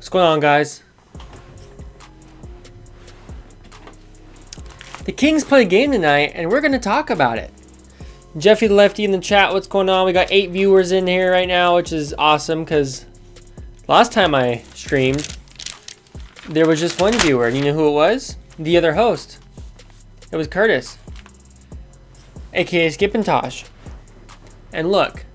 What's going on, guys? The Kings play a game tonight, and we're going to talk about it. Jeffy the Lefty in the chat, what's going on? We got 8 viewers in here right now, which is awesome, because last time I streamed, there was just 1 viewer, and you know who it was? The other host. It was Curtis, aka Skip and Tosh. And look,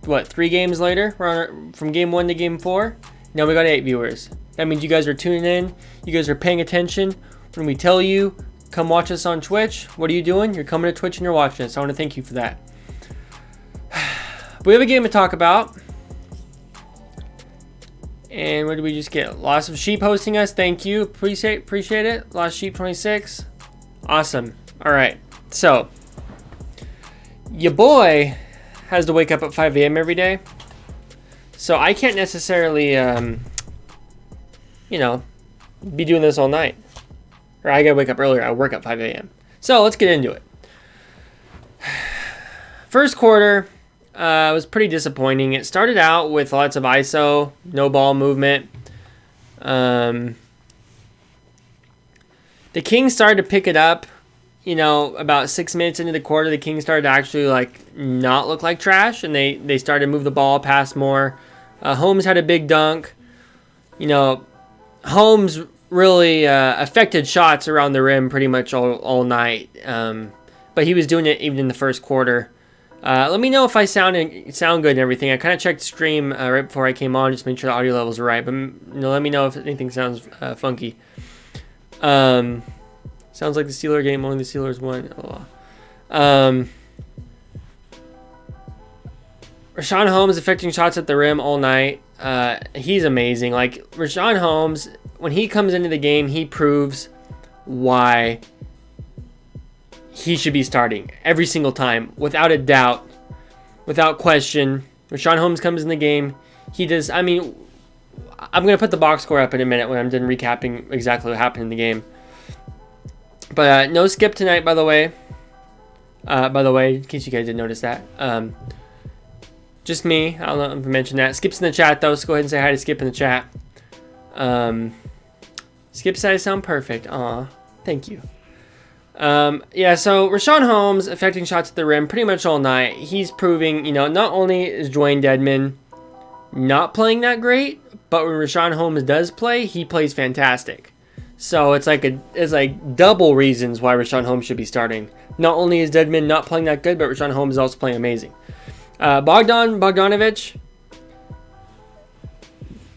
what, 3 games later? We're on from game 1 to game 4. Now we got 8 viewers. That means you guys are tuning in. You guys are paying attention. When we tell you, come watch us on Twitch, what are you doing? You're coming to Twitch and you're watching us. I want to thank you for that. We have a game to talk about. And what did we just get? Lots of Sheep hosting us. Thank you. Appreciate it. Lost Sheep 26. Awesome. All right. So, your boy has to wake up at 5 a.m. every day. So I can't necessarily, be doing this all night. Or I gotta wake up earlier. I work at 5 a.m. So let's get into it. First quarter was pretty disappointing. It started out with lots of ISO, no ball movement. The Kings started to pick it up. About 6 minutes into the quarter, the Kings started to actually not look like trash, and they started to move the ball, pass more. Holmes had a big dunk. Holmes really affected shots around the rim pretty much all night, but he was doing it even in the first quarter. Let me know if I sound good and everything. I kind of checked the stream right before I came on, just to make sure the audio levels are right. But let me know if anything sounds funky. Sounds like the Steeler game, only the Steelers won. Rashawn Holmes affecting shots at the rim all night. He's amazing. Rashawn Holmes, when he comes into the game, he proves why he should be starting every single time, without a doubt, without question. Rashawn Holmes comes in the game. He does. I'm going to put the box score up in a minute when I'm done recapping exactly what happened in the game. But no Skip tonight, by the way. In case you guys didn't notice that. Just me. I don't know if I mentioned that. Skip's in the chat, though, so go ahead and say hi to Skip in the chat. Skip said I sound perfect. Aw, thank you. So Rashawn Holmes affecting shots at the rim pretty much all night. He's proving, not only is Dwayne Dedmon not playing that great, but when Rashawn Holmes does play, he plays fantastic. So it's like double reasons why Rashawn Holmes should be starting. Not only is Dedmon not playing that good, but Rashawn Holmes is also playing amazing. Bogdanovich.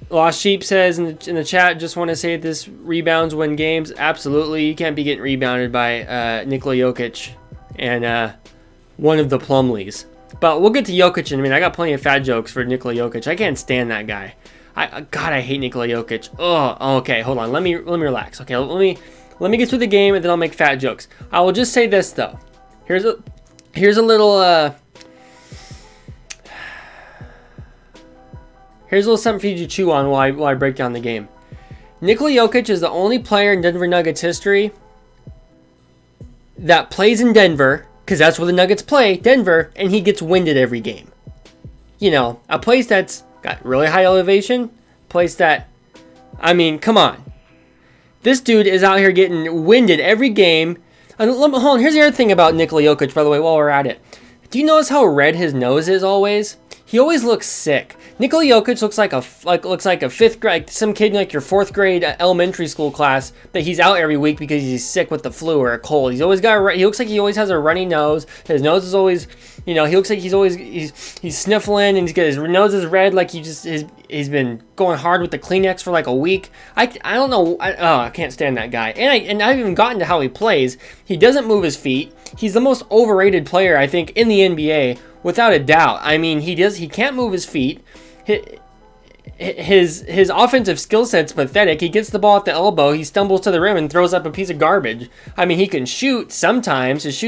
Lost Sheep says in the chat, just want to say this rebounds win games. Absolutely. You can't be getting rebounded by Nikola Jokic and one of the Plumleys. But we'll get to Jokic in a minute. I got plenty of fat jokes for Nikola Jokic. I can't stand that guy. I hate Nikola Jokic. Oh, okay, hold on. Let me relax. Okay, let me get through the game and then I'll make fat jokes. I will just say this though. Here's a little something for you to chew on while I break down the game. Nikola Jokic is the only player in Denver Nuggets history that plays in Denver, because that's where the Nuggets play, Denver, and he gets winded every game. A place that's got really high elevation, place that, come on. This dude is out here getting winded every game. And hold on, here's the other thing about Nikola Jokic, by the way, while we're at it. Do you notice how red his nose is always? He always looks sick. Nikola Jokic looks like a fifth grade, some kid in your 4th grade elementary school class that he's out every week because he's sick with the flu or a cold. He looks like he always has a runny nose. His nose is always, he looks like he's sniffling and his nose is red like he's been going hard with the Kleenex for a week. I don't know. I can't stand that guy. And I've even gotten to how he plays. He doesn't move his feet. He's the most overrated player I think in the NBA. Without a doubt. He can't move his feet. His offensive skill set's pathetic. He gets the ball at the elbow, he stumbles to the rim and throws up a piece of garbage. He can shoot sometimes. His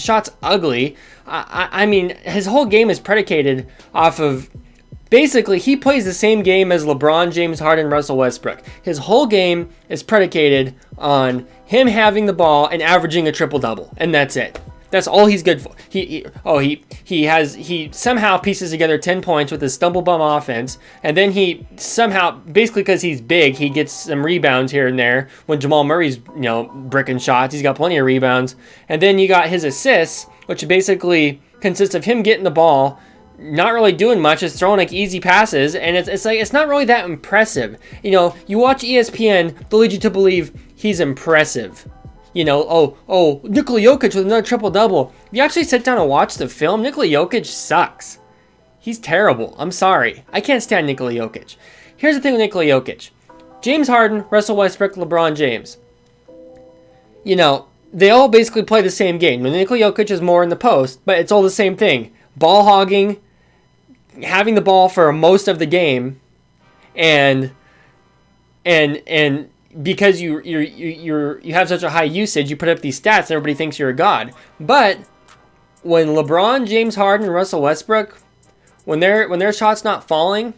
shot's ugly. His whole game is predicated off of, basically, he plays the same game as LeBron, James Harden, Russell Westbrook. His whole game is predicated on him having the ball and averaging a triple-double, and that's it. That's all he's good for. He somehow pieces together 10 points with his stumble bum offense, and then he somehow, basically because he's big, he gets some rebounds here and there. When Jamal Murray's bricking shots, he's got plenty of rebounds. And then you got his assists, which basically consists of him getting the ball, not really doing much, just throwing like easy passes, and it's not really that impressive. You watch ESPN, they'll lead you to believe he's impressive. Nikola Jokic with another triple-double. If you actually sit down and watch the film, Nikola Jokic sucks. He's terrible. I'm sorry. I can't stand Nikola Jokic. Here's the thing with Nikola Jokic. James Harden, Russell Westbrook, LeBron James. They all basically play the same game. Nikola Jokic is more in the post, but it's all the same thing. Ball hogging, having the ball for most of the game, and because you have such a high usage, you put up these stats and everybody thinks you're a god. But when LeBron, James Harden, and Russell Westbrook, when their shot's not falling,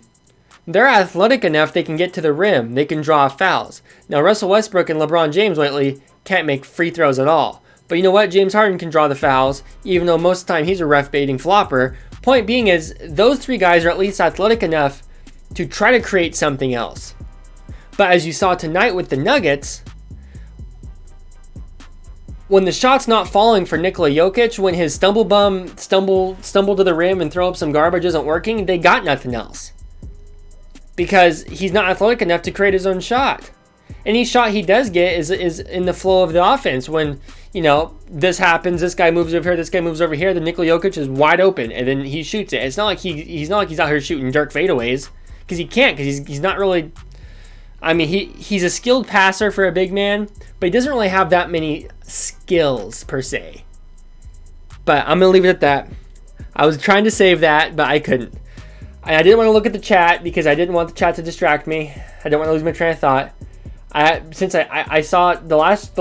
they're athletic enough they can get to the rim. They can draw fouls. Now Russell Westbrook and LeBron James lately can't make free throws at all. But you know what? James Harden can draw the fouls, even though most of the time he's a ref-baiting flopper. Point being is, those three guys are at least athletic enough to try to create something else. But as you saw tonight with the Nuggets, when the shot's not falling for Nikola Jokic, when his stumble to the rim and throw up some garbage isn't working, they got nothing else. Because he's not athletic enough to create his own shot. Any shot he does get is in the flow of the offense. When, this happens, this guy moves over here, this guy moves over here, then Nikola Jokic is wide open, and then he shoots it. It's not like he's out here shooting Dirk fadeaways, because he can't, because he's not really... he's a skilled passer for a big man, but he doesn't really have that many skills, per se. But I'm going to leave it at that. I was trying to save that, but I couldn't. I didn't want to look at the chat, because I didn't want the chat to distract me. I didn't want to lose my train of thought. Since I saw the last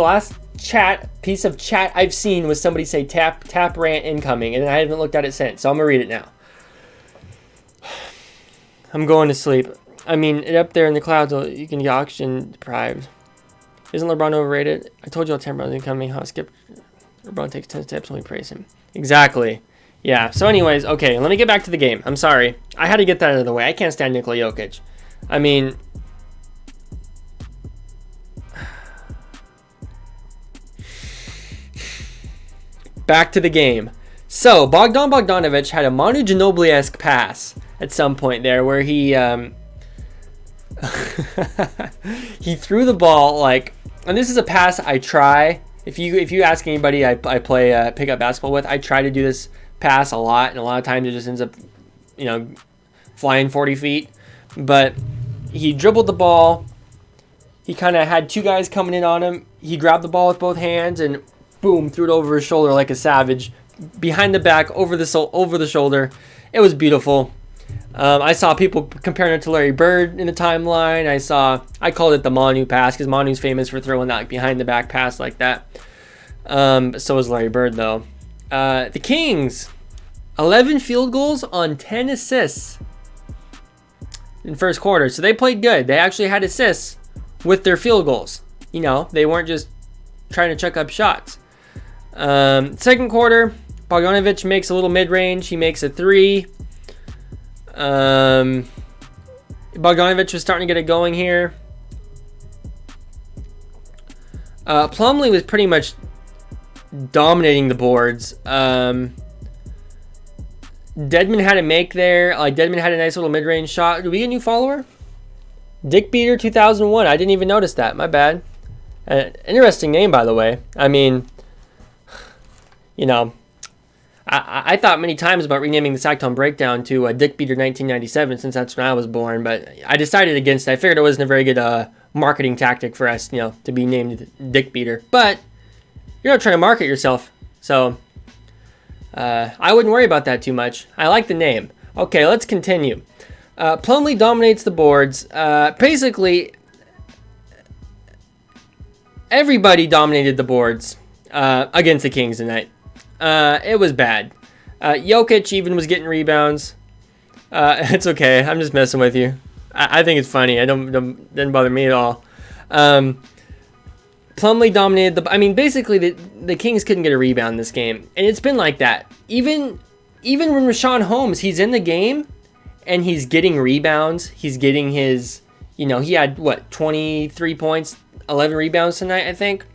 piece of chat I've seen was somebody say tap rant incoming, and I haven't looked at it since, so I'm going to read it now. I'm going to sleep. Up there in the clouds, you can get oxygen deprived. Isn't LeBron overrated? I told you all 10 brothers incoming. Skip. LeBron takes 10 steps when we praise him. Exactly. Yeah. So anyways, okay, let me get back to the game. I'm sorry. I had to get that out of the way. I can't stand Nikola Jokic. Back to the game. So, Bogdanovic had a Manu Ginobili-esque pass at some point there where he he threw the ball and this is a pass I try. If you ask anybody I play pickup basketball with, I try to do this pass a lot, and a lot of times it just ends up, flying 40 feet. But he dribbled the ball. He kind of had two guys coming in on him. He grabbed the ball with both hands and boom, threw it over his shoulder like a savage, behind the back, over the shoulder. It was beautiful. I saw people comparing it to Larry Bird in the timeline. I called it the Manu pass, because Manu's famous for throwing that behind the back pass like that. So is Larry Bird, though. The Kings, 11 field goals on 10 assists in first quarter. So they played good. They actually had assists with their field goals. They weren't just trying to chuck up shots. Second quarter, Bogdanovic makes a little mid-range. He makes a three. Bogdanovic was starting to get it going here. Plumlee was pretty much dominating the boards. Dedmon had a make there. Dedmon had a nice little mid-range shot. Did we get a new follower? Dick Beater 2001. I didn't even notice that. My bad. Interesting name, by the way. I thought many times about renaming the Sacktown Breakdown to Dick Beater 1997, since that's when I was born, but I decided against it. I figured it wasn't a very good marketing tactic for us, to be named Dick Beater. But you're not trying to market yourself, so I wouldn't worry about that too much. I like the name. Okay, let's continue. Plumlee dominates the boards. Basically, everybody dominated the boards against the Kings tonight. It was bad. Jokic even was getting rebounds. It's okay. I'm just messing with you. I think it's funny. It doesn't bother me at all. Plumlee dominated the. I mean, basically the Kings couldn't get a rebound in this game, and it's been like that. Even when Richaun Holmes, he's in the game, and he's getting rebounds. He's getting his. He had 23 points, 11 rebounds tonight, I think.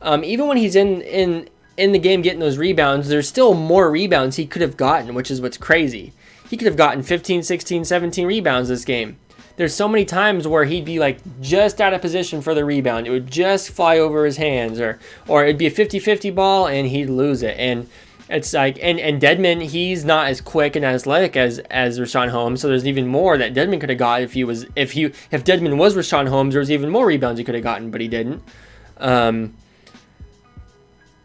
Even when he's in the game getting those rebounds, there's still more rebounds he could have gotten, which is what's crazy. He could have gotten 15, 16, 17 rebounds this game. There's so many times where he'd be like just out of position for the rebound. It would just fly over his hands, or it'd be a 50-50 ball and he'd lose it. And it's like, and Dedmon, he's not as quick and athletic as Richaun Holmes, so there's even more that Dedmon could have got if Dedmon was Richaun Holmes. There's even more rebounds he could have gotten, but he didn't.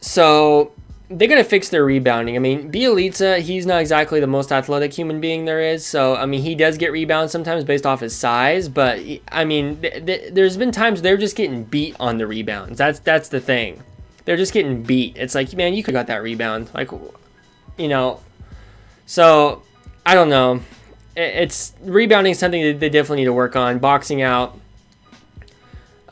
So they got to fix their rebounding. I mean, Bjelica, he's not exactly the most athletic human being there is. So, I mean, he does get rebounds sometimes based off his size. But, I mean, there's been times they're just getting beat on the rebounds. That's the thing. They're just getting beat. It's like, man, you could have got that rebound. Like, So, I don't know. It's rebounding is something that they definitely need to work on. Boxing out.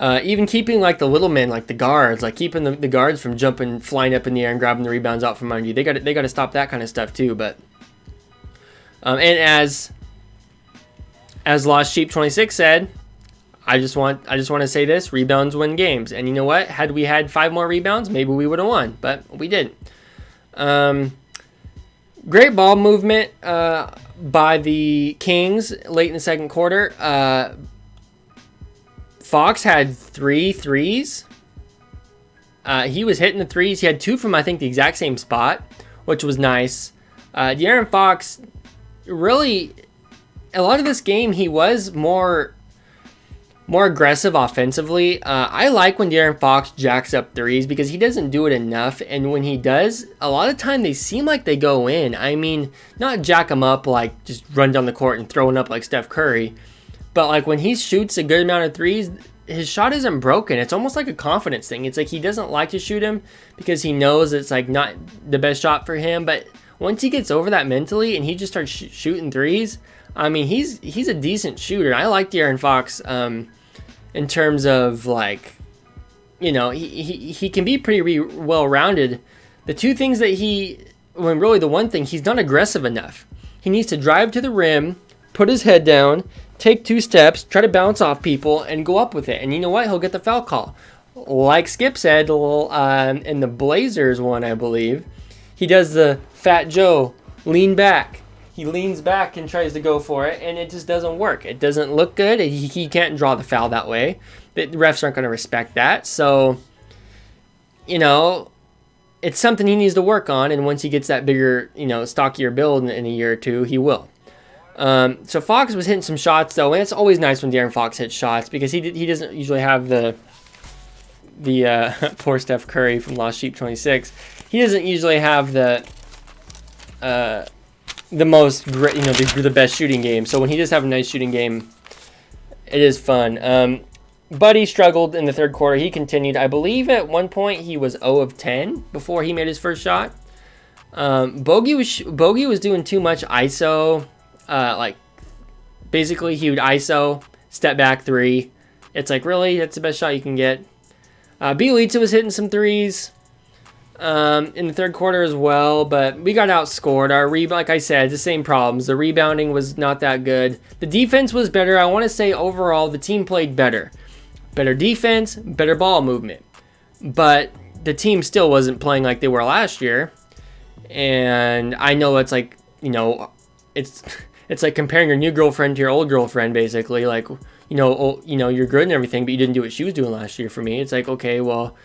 Even keeping like the little men, like the guards, like keeping the guards from jumping, flying up in the air and grabbing the rebounds out from under you. They got to stop that kind of stuff too. But and as Lost Sheep 26 said, I just want to say this: rebounds win games. And you know what? Had we had 5 more rebounds, maybe we would have won, but we didn't. Great ball movement by the Kings late in the second quarter. Fox had 3 threes. He was hitting the threes. He had 2 from, I think, the exact same spot, which was nice. De'Aaron Fox, really, a lot of this game, he was more aggressive offensively. I like when De'Aaron Fox jacks up threes because he doesn't do it enough. And when he does, a lot of time they seem like they go in. I mean, not jack them up like just run down the court and throwing up like Steph Curry. But like when he shoots a good amount of threes, his shot isn't broken. It's almost like a confidence thing. It's like he doesn't like to shoot him because he knows it's like not the best shot for him. But once he gets over that mentally and he just starts shooting threes, I mean, he's a decent shooter. I like De'Aaron Fox in terms of like, he can be pretty well-rounded. The two things that really the one thing, he's not aggressive enough. He needs to drive to the rim, put his head down, take 2 steps, try to bounce off people, and go up with it. And you know what? He'll get the foul call. Like Skip said in the Blazers one, I believe, he does the Fat Joe lean back. He leans back and tries to go for it, and it just doesn't work. It doesn't look good. He can't draw the foul that way. The refs aren't going to respect that. So, it's something he needs to work on, and once he gets that bigger, stockier build in a year or two, he will. So Fox was hitting some shots though, and it's always nice when De'Aaron Fox hits shots because he doesn't usually have the poor Steph Curry from Lost Sheep 26. He doesn't usually have the most great, the best shooting game. So when he does have a nice shooting game, it is fun. Buddy struggled in the third quarter. He continued. I believe at one point he was 0 of 10 before he made his first shot. Bogey was doing too much ISO. Basically he would ISO, step back 3. It's like, really? That's the best shot you can get. Bjelica was hitting some threes in the third quarter as well, but we got outscored. Like I said, the same problems. The rebounding was not that good. The defense was better. I want to say overall the team played better. Better defense, better ball movement. But the team still wasn't playing like they were last year. And I know it's like, it's like comparing your new girlfriend to your old girlfriend, basically. Like, you're good and everything, but you didn't do what she was doing last year for me. It's like, okay, well,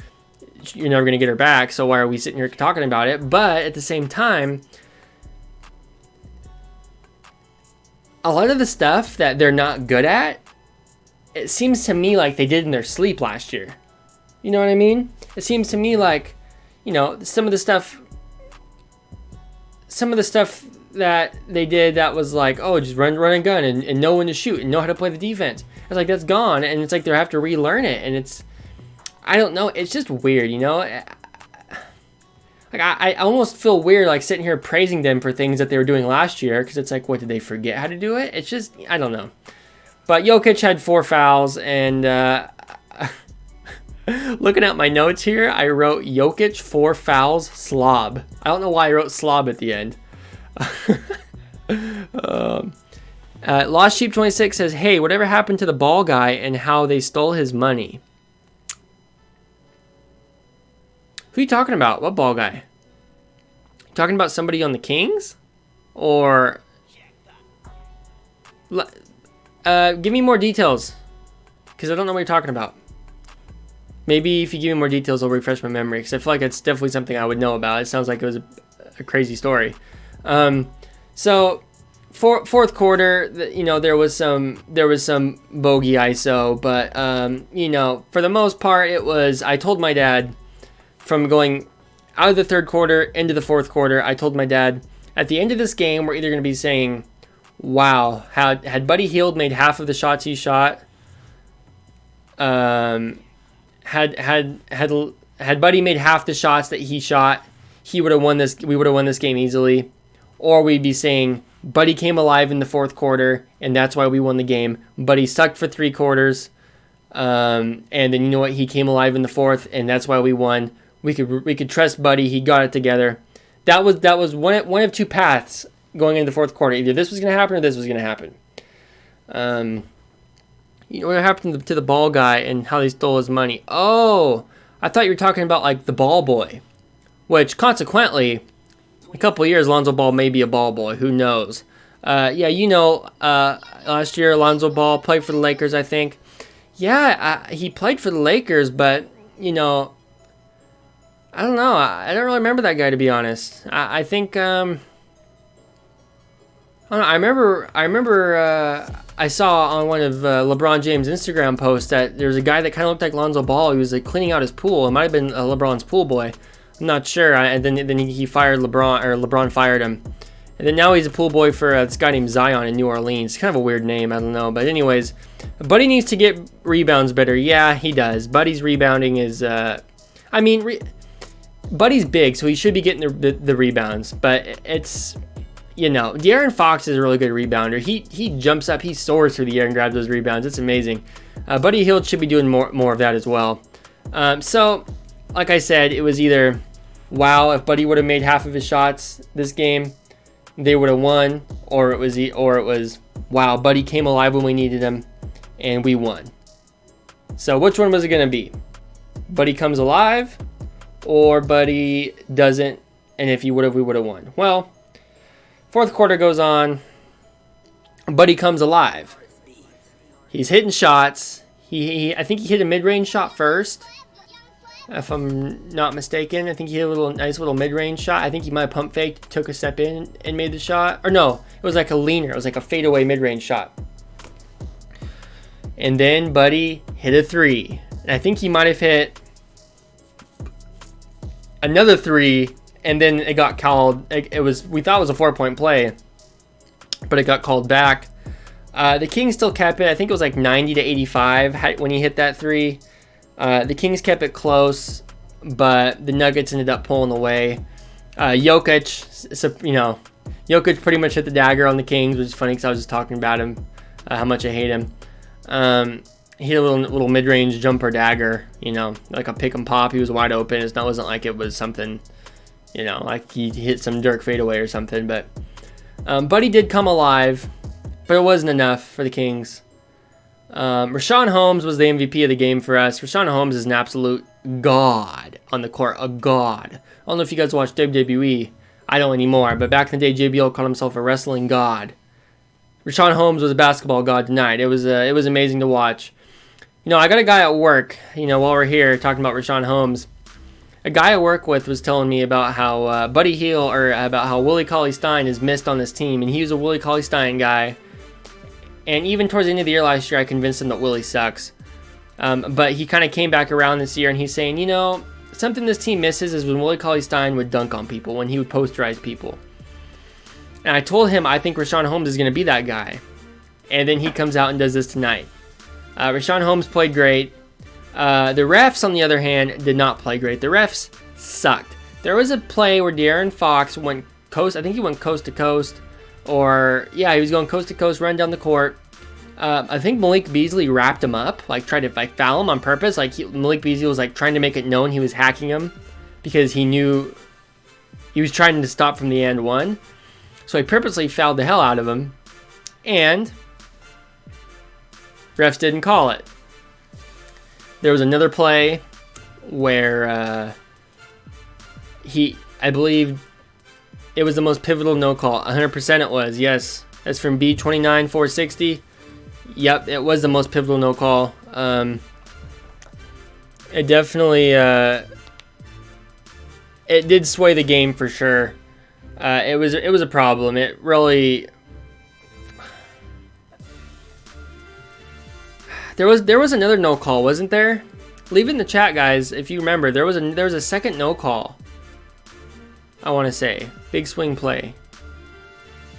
you're never going to get her back, so why are we sitting here talking about it? But at the same time, a lot of the stuff that they're not good at, it seems to me like they did in their sleep last year. You know what I mean? It seems to me like, some of the stuff that they did that was like, oh, just run and gun and know when to shoot and know how to play the defense. It's like, that's gone, and it's like they have to relearn it, and it's, I don't know, it's just weird, Like, I almost feel weird, like, sitting here praising them for things that they were doing last year, because it's like, what, did they forget how to do it? It's just, I don't know. But Jokic had 4 fouls, and Looking at my notes here, I wrote Jokic 4 fouls, slob. I don't know why I wrote slob at the end. Lost Sheep 26 says, hey, whatever happened to the ball guy and how they stole his money? Who are you talking about? What ball guy? You talking about somebody on the Kings? Or... give me more details. Because I don't know what you're talking about. Maybe if you give me more details, I'll refresh my memory. Because I feel like it's definitely something I would know about. It sounds like it was a crazy story. So, fourth quarter, there was some bogey ISO. But, for the most part, it was... I told my dad, from going out of the third quarter into the fourth quarter, I told my dad, at the end of this game, we're either going to be saying, wow, had Buddy Hield made half of the shots he shot... Had Buddy made half the shots that he shot, he would have won this. We would have won this game easily. Or we'd be saying Buddy came alive in the fourth quarter, and that's why we won the game. Buddy sucked for 3 quarters, and then you know what? He came alive in the fourth, and that's why we won. We could trust Buddy. He got it together. That was one of 2 paths going into the fourth quarter. Either this was going to happen or this was going to happen. What happened to the ball guy and how they stole his money? Oh, I thought you were talking about like the ball boy, which consequently, a couple of years, Lonzo Ball may be a ball boy. Who knows? Last year, Lonzo Ball played for the Lakers, I think. Yeah, he played for the Lakers, but, I don't know. I don't really remember that guy, to be honest. I think, I don't know. I remember I saw on one of LeBron James' Instagram posts that there was a guy that kind of looked like Lonzo Ball. He was like cleaning out his pool. It might have been LeBron's pool boy. I'm not sure. And then he fired LeBron, or LeBron fired him. And then now he's a pool boy for this guy named Zion in New Orleans. It's kind of a weird name. I don't know. But anyways, Buddy needs to get rebounds better. Yeah, he does. Buddy's rebounding is... Buddy's big, so he should be getting the rebounds. But it's... De'Aaron Fox is a really good rebounder. He jumps up, he soars through the air and grabs those rebounds. It's amazing. Buddy Hield should be doing more of that as well. So, like I said, it was either, wow, if Buddy would have made half of his shots this game, they would have won, or it was, wow, Buddy came alive when we needed him, and we won. So, which one was it going to be? Buddy comes alive, or Buddy doesn't, and if he would have, we would have won. Well, fourth quarter goes on. Buddy comes alive. He's hitting shots. I think he hit a mid-range shot first, if I'm not mistaken. I think he hit a nice little mid-range shot. I think he might have pump faked, took a step in, and made the shot. Or no, it was like a leaner. It was like a fadeaway mid-range shot. And then Buddy hit a 3. And I think he might have hit another 3. And then it got called. We thought it was a 4-point play, but it got called back. The Kings still kept it. I think it was like 90 to 85 when he hit that 3. The Kings kept it close, but the Nuggets ended up pulling away. Jokic pretty much hit the dagger on the Kings, which is funny because I was just talking about him, how much I hate him. He hit a little mid-range jumper dagger, like a pick and pop. He was wide open. It wasn't like it was something. Like he hit some Dirk fadeaway or something. But Buddy did come alive, but it wasn't enough for the Kings. Rashawn Holmes was the MVP of the game for us. Rashawn Holmes is an absolute god on the court, a god. I don't know if you guys watch WWE. I don't anymore, but back in the day, JBL called himself a wrestling god. Rashawn Holmes was a basketball god tonight. It was amazing to watch. I got a guy at work, while we're here talking about Rashawn Holmes. A guy I work with was telling me about how Buddy Hield, or about how Willie Cauley-Stein is missed on this team, and he was a Willie Cauley-Stein guy. And even towards the end of the year last year, I convinced him that Willie sucks. But he kind of came back around this year, and he's saying, something this team misses is when Willie Cauley-Stein would dunk on people, when he would posterize people. And I told him I think Rashawn Holmes is going to be that guy. And then he comes out and does this tonight. Rashawn Holmes played great. The refs, on the other hand, did not play great. The refs sucked. There was a play where De'Aaron Fox went coast. I think he went coast to coast. He was going coast to coast, run down the court. I think Malik Beasley wrapped him up, like tried to like foul him on purpose. Like Malik Beasley was like trying to make it known he was hacking him because he knew he was trying to stop from the and one. So he purposely fouled the hell out of him, and refs didn't call it. There was another play where I believe it was the most pivotal no call. 100% it was, yes. That's from B29460. Yep, it was the most pivotal no call. It definitely it did sway the game for sure. It was a problem. It really there was another no call, wasn't there? Leave it in the chat, guys, if you remember. There was a second no call. I want to say big swing play.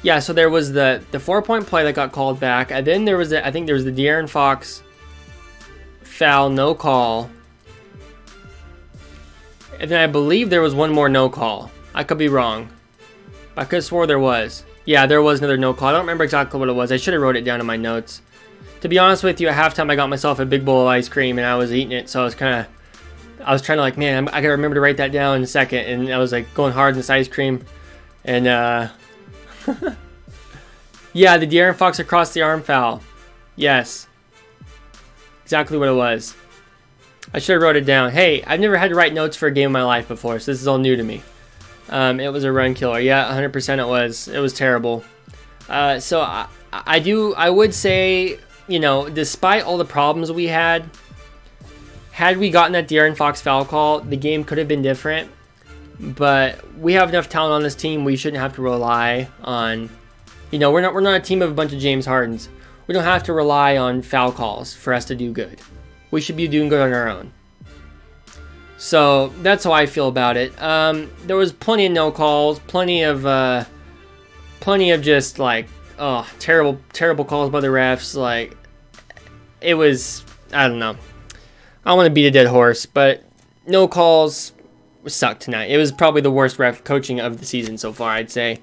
Yeah, so there was the 4-point play that got called back, and then there was I think there was the De'Aaron Fox foul no call, and then I believe there was one more no call. I could be wrong. I could have swore there was. Yeah, there was another no call. I don't remember exactly what it was. I should have wrote it down in my notes. To be honest with you, at halftime I got myself a big bowl of ice cream and I was eating it, so I was trying to like, man, I gotta remember to write that down in a second, and I was like going hard in this ice cream, and yeah, the De'Aaron Fox across the arm foul. Yes, exactly what it was. I should have wrote it down. Hey, I've never had to write notes for a game in my life before, so this is all new to me. It was a run killer. Yeah, 100% it was. It was terrible. So I would say, you know, despite all the problems we had we gotten that De'Aaron Fox foul call, the game could have been different. But we have enough talent on this team. We shouldn't have to rely on, you know, we're not a team of a bunch of James Hardens. We don't have to rely on foul calls for us to do good. We should be doing good on our own. So that's how I feel about it. There was plenty of no calls, plenty of just like, oh, terrible calls by the refs. Like, it was, I don't know. I don't want to beat a dead horse, but no calls sucked tonight. It was probably the worst ref coaching of the season so far, I'd say.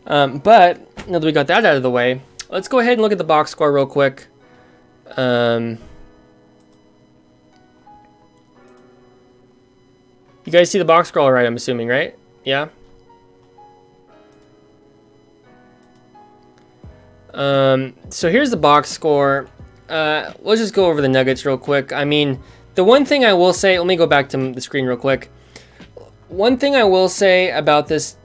But now that we got that out of the way, let's go ahead and look at the box score real quick. You guys see the box score all right, I'm assuming, right? Yeah? So here's the box score. Let's just go over the Nuggets real quick. I mean, the one thing I will say, let me go back to the screen real quick. One thing I will say about this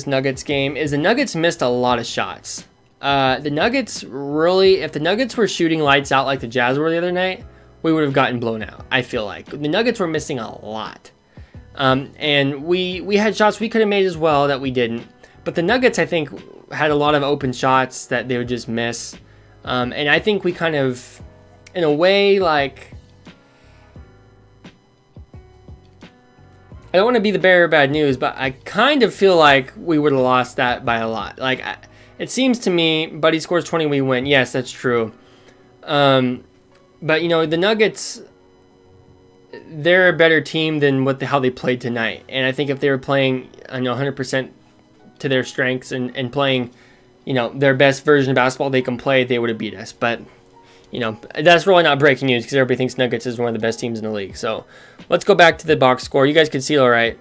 Nuggets game is the Nuggets missed a lot of shots. The Nuggets really, if the Nuggets were shooting lights out like the Jazz were the other night, we would have gotten blown out, I feel like. The Nuggets were missing a lot. And we had shots we could have made as well that we didn't. But the Nuggets, I think, had a lot of open shots that they would just miss. And I think we kind of, in a way, like, I don't want to be the bearer of bad news, but I kind of feel like we would have lost that by a lot. Like, it seems to me, Buddy scores 20, we win. Yes, that's true. But, you know, the Nuggets, they're a better team than how they played tonight. And I think if they were playing, 100% to their strengths and playing, you know, their best version of basketball they can play, they would have beat us. But, you know, that's really not breaking news because everybody thinks Nuggets is one of the best teams in the league. So let's go back to the box score. You guys can see it all right.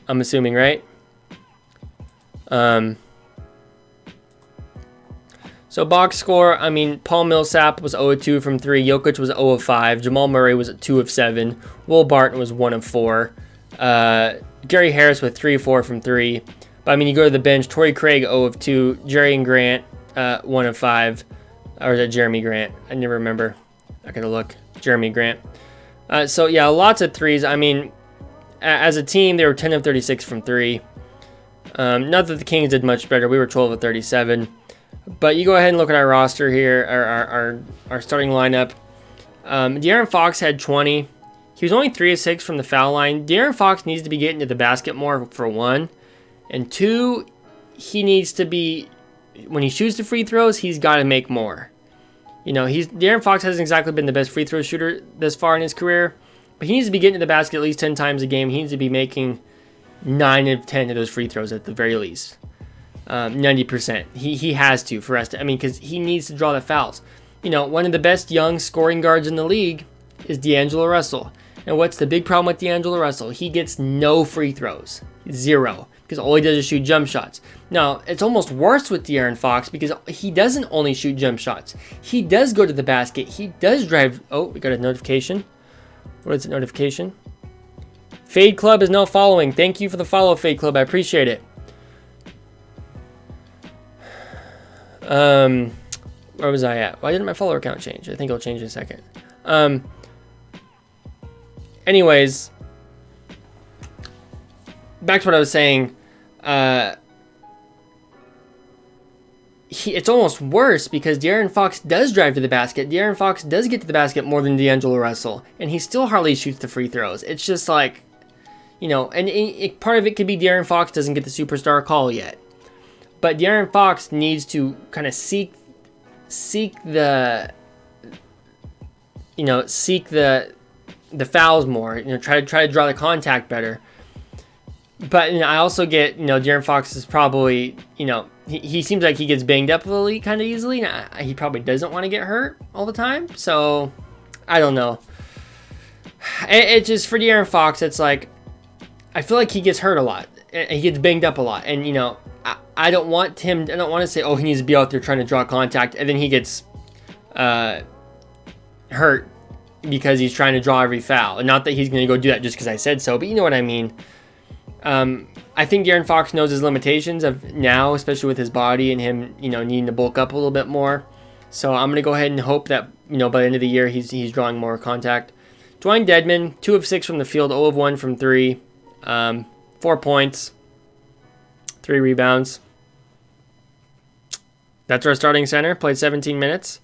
I'm assuming, right? So box score, I mean, Paul Millsap was 0 of 2 from 3. Jokic was 0 of 5. Jamal Murray was 2 of 7. Will Barton was 1 of 4. Gary Harris with 3 of 4 from 3. But, I mean, you go to the bench, Torrey Craig 0 of 2. Jerry and Grant 1 of 5. Or is that Jeremy Grant? I never remember. I gotta look. Jeremy Grant. So, yeah, lots of threes. I mean, as a team, they were 10 of 36 from 3. Not that the Kings did much better. We were 12 of 37. But you go ahead and look at our roster here, our starting lineup. De'Aaron Fox had 20. He was only 3 of 6 from the foul line. De'Aaron Fox needs to be getting to the basket more, for one. And two, he needs to be, when he shoots the free throws, he's got to make more. You know, De'Aaron Fox hasn't exactly been the best free throw shooter this far in his career, but he needs to be getting to the basket at least 10 times a game. He needs to be making 9 of 10 of those free throws at the very least. 90%. He has to for us to, I mean, because he needs to draw the fouls. One of the best young scoring guards in the league is D'Angelo Russell. And what's the big problem with D'Angelo Russell? He gets no free throws. 0. Because all he does is shoot jump shots. Now, it's almost worse with De'Aaron Fox because he doesn't only shoot jump shots. He does go to the basket. He does drive. Oh, we got a notification. What is the notification? Fade Club is now following. Thank you for the follow, Fade Club. I appreciate it. Where was I at? Why didn't my follower count change? I think it'll change in a second. Anyways, back to what I was saying. It's almost worse because De'Aaron Fox does drive to the basket. De'Aaron Fox does get to the basket more than D'Angelo Russell, and he still hardly shoots the free throws. It's just like, and part of it could be De'Aaron Fox doesn't get the superstar call yet. But De'Aaron Fox needs to kind of seek the fouls more. Try to draw the contact better. But I also get De'Aaron Fox is probably he seems like he gets banged up kind of easily. He probably doesn't want to get hurt all the time. So I don't know. It just for De'Aaron Fox, it's like I feel like he gets hurt a lot. He gets banged up a lot, and I don't want him. I don't want to say, oh, he needs to be out there trying to draw contact, and then he gets hurt because he's trying to draw every foul. And not that he's going to go do that just because I said so, but you know what I mean. I think De'Aaron Fox knows his limitations of now, especially with his body and him, needing to bulk up a little bit more. So I'm going to go ahead and hope that, by the end of the year, he's drawing more contact. Dwayne Dedmon, 2 of 6 from the field, 0 of 1 from 3, 4 points, 3 rebounds. That's our starting center, played 17 minutes.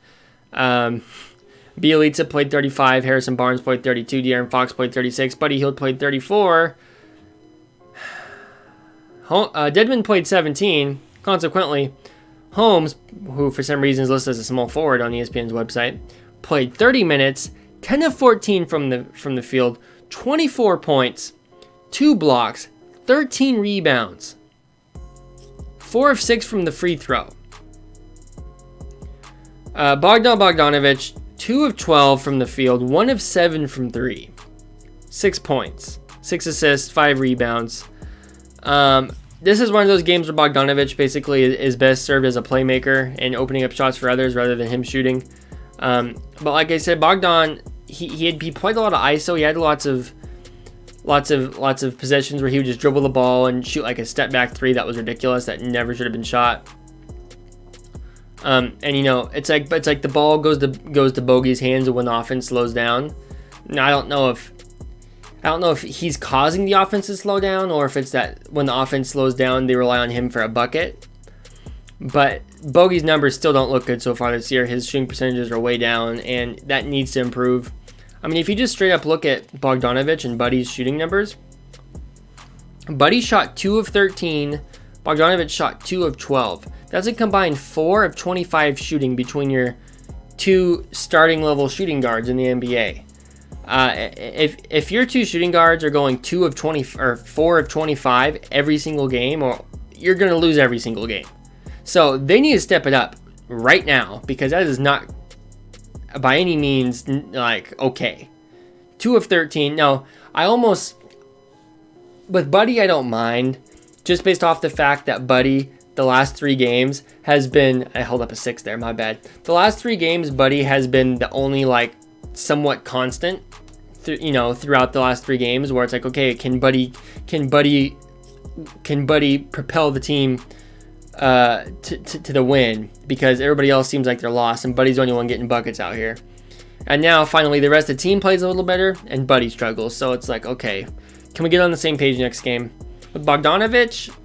Bielitsa played 35, Harrison Barnes played 32, De'Aaron Fox played 36, Buddy Hield played 34. Dedmon played 17. Consequently, Holmes, who for some reason is listed as a small forward on ESPN's website, played 30 minutes, 10 of 14 from the field, 24 points, 2 blocks, 13 rebounds, 4 of 6 from the free throw. Bogdanovic, 2 of 12 from the field, 1 of 7 from 3, 6 points, 6 assists, 5 rebounds. This is one of those games where Bogdanovic basically is best served as a playmaker and opening up shots for others rather than him shooting. But like I said, Bogdan, he played a lot of ISO. He had lots of possessions where he would just dribble the ball and shoot like a step back 3 that was ridiculous, that never should have been shot. And it's like the ball goes to Bogey's hands when the offense slows down. Now I don't know if he's causing the offense to slow down or if it's that when the offense slows down, they rely on him for a bucket. But Bogey's numbers still don't look good so far this year. His shooting percentages are way down, and that needs to improve. I mean, if you just straight up look at Bogdanovic and Buddy's shooting numbers, Buddy shot 2 of 13. Bogdanovic shot 2 of 12. That's a combined 4 of 25 shooting between your 2 starting level shooting guards in the NBA. If your 2 shooting guards are going 2 of 20 or 4 of 25 every single game, or you're going to lose every single game. So they need to step it up right now because that is not by any means like okay. 2 of 13. Now, with Buddy, I don't mind just based off the fact that Buddy, the last 3 games has been, I held up a 6 there, my bad. The last 3 games, Buddy has been the only somewhat constant, throughout the last 3 games where it's like, okay, can Buddy propel the team to the win because everybody else seems like they're lost and Buddy's the only one getting buckets out here. And now finally the rest of the team plays a little better and Buddy struggles. So it's like, okay, can we get on the same page next game? With Bogdanovic,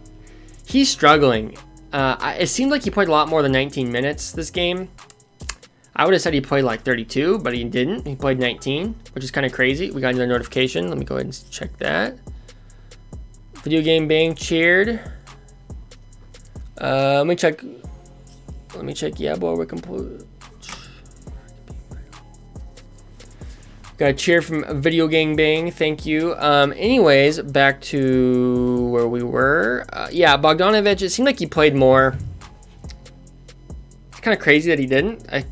he's struggling. It seemed like he played a lot more than 19 minutes this game. I would have said he played like 32, but he didn't. He played 19, which is kind of crazy. We got another notification. Let me go ahead and check that. Video game being cheered. Let me check. Yeah, boy, we're complete. Got a cheer from Video Gang Bang. Thank you. Anyways, back to where we were. Yeah, Bogdanovic, it seemed like he played more. It's kind of crazy that he didn't. I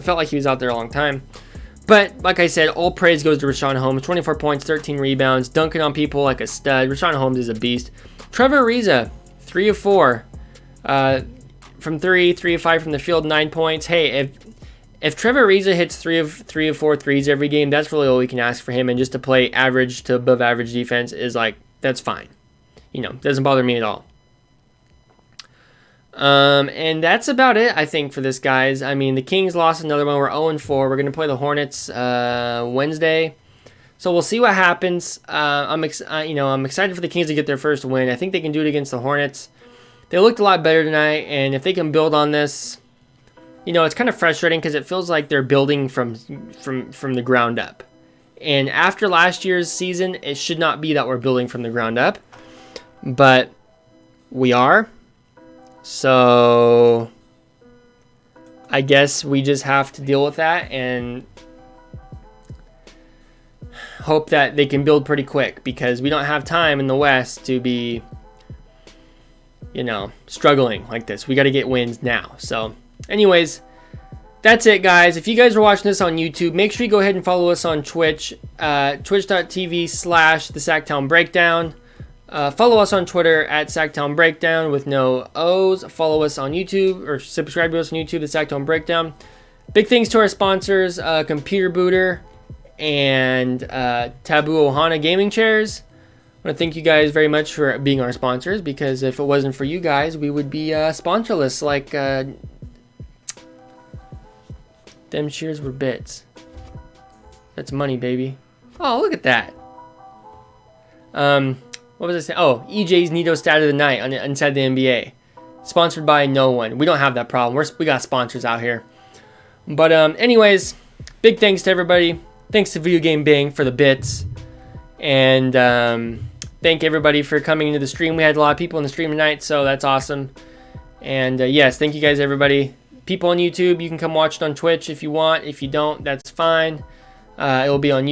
felt like he was out there a long time. But like I said, all praise goes to Richaun Holmes. 24 points, 13 rebounds, dunking on people like a stud. Richaun Holmes is a beast. Trevor Ariza, 3 of 4 from 3, 3 of 5 from the field, 9 points. Hey, if Trevor Ariza hits 3 of 4 threes every game, that's really all we can ask for him. And just to play average to above average defense is like, that's fine. Doesn't bother me at all. And that's about it, I think, for this, guys. I mean, the Kings lost another one. We're 0-4. We're going to play the Hornets Wednesday. So we'll see what happens. I'm excited for the Kings to get their first win. I think they can do it against the Hornets. They looked a lot better tonight, and if they can build on this, it's kind of frustrating because it feels like they're building from the ground up. And after last year's season, it should not be that we're building from the ground up, but we are. So I guess we just have to deal with that and hope that they can build pretty quick, because we don't have time in the West to be, struggling like this. We got to get wins now. So anyways, that's it, guys. If you guys are watching this on YouTube, make sure you go ahead and follow us on Twitch, twitch.tv/the Sacktown Breakdown. Follow us on Twitter at Sacktown Breakdown with no O's. Follow us on YouTube, or subscribe to us on YouTube, the Sacktown Breakdown. Big thanks to our sponsors, Computer Booter and Taboo Ohana Gaming Chairs. I want to thank you guys very much for being our sponsors, because if it wasn't for you guys, we would be sponsorless like them cheers were bits. That's money, baby. Oh, look at that. What was I saying? Oh, EJ's Nito Stat of the Night on Inside the NBA. Sponsored by no one. We don't have that problem. We got sponsors out here. But anyways, big thanks to everybody. Thanks to Video Game Bang for the bits. And thank everybody for coming into the stream. We had a lot of people in the stream tonight, so that's awesome. And yes, thank you guys, everybody. People on YouTube, you can come watch it on Twitch if you want. If you don't, that's fine. It will be on YouTube.